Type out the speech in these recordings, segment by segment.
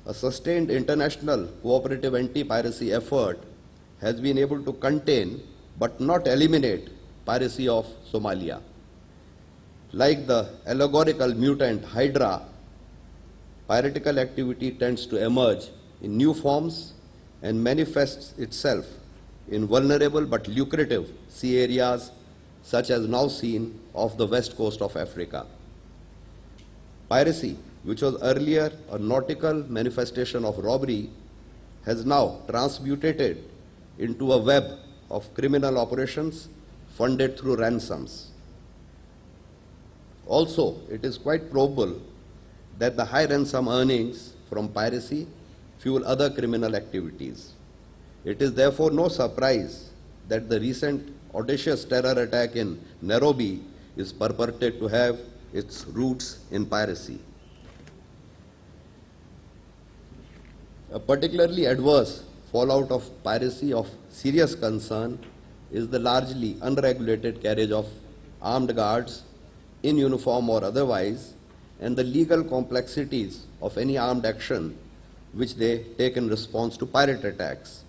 a sustained international cooperative anti-piracy effort has been able to contain but not eliminate piracy of Somalia. Like the allegorical mutant Hydra, piratical activity tends to emerge in new forms and manifests itself in vulnerable but lucrative sea areas such as now seen off the west coast of Africa. Piracy, which was earlier a nautical manifestation of robbery, has now transmutated into a web of criminal operations funded through ransoms. Also, it is quite probable that the high ransom earnings from piracy fuel other criminal activities. It is therefore no surprise that the recent audacious terror attack in Nairobi is purported to have its roots in piracy. A particularly adverse fallout of piracy of serious concern is the largely unregulated carriage of armed guards, in uniform or otherwise, and the legal complexities of any armed action which they take in response to pirate attacks.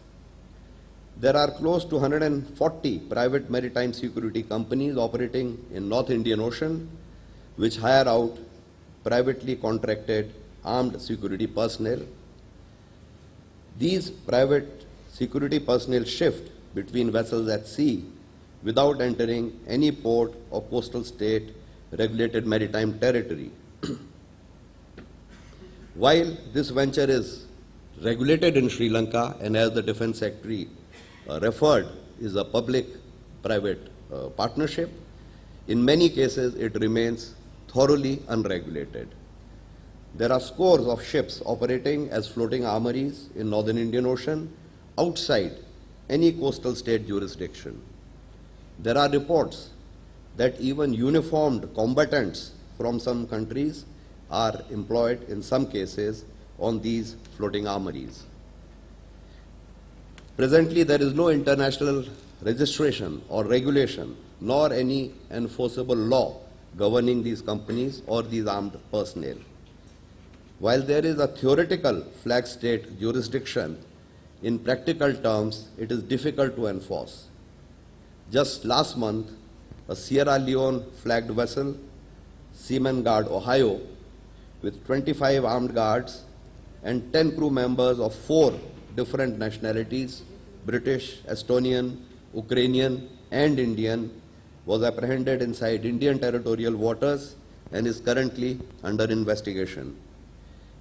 There are close to 140 private maritime security companies operating in North Indian Ocean, which hire out privately contracted armed security personnel. These private security personnel shift between vessels at sea without entering any port or coastal state regulated maritime territory. While this venture is regulated in Sri Lanka and, as the Defense Secretary referred, is a public-private partnership, in many cases it remains thoroughly unregulated. There are scores of ships operating as floating armories in Northern Indian Ocean outside any coastal state jurisdiction. There are reports that even uniformed combatants from some countries are employed in some cases on these floating armories. Presently, there is no international registration or regulation, nor any enforceable law governing these companies or these armed personnel. While there is a theoretical flag state jurisdiction, in practical terms, it is difficult to enforce. Just last month, a Sierra Leone flagged vessel, Seaman Guard Ohio, with 25 armed guards and 10 crew members of 4 different nationalities, British, Estonian, Ukrainian, and Indian, was apprehended inside Indian territorial waters and is currently under investigation.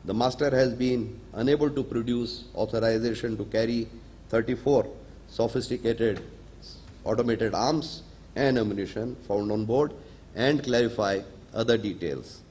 The master has been unable to produce authorization to carry 34 sophisticated automated arms and ammunition found on board and clarify other details.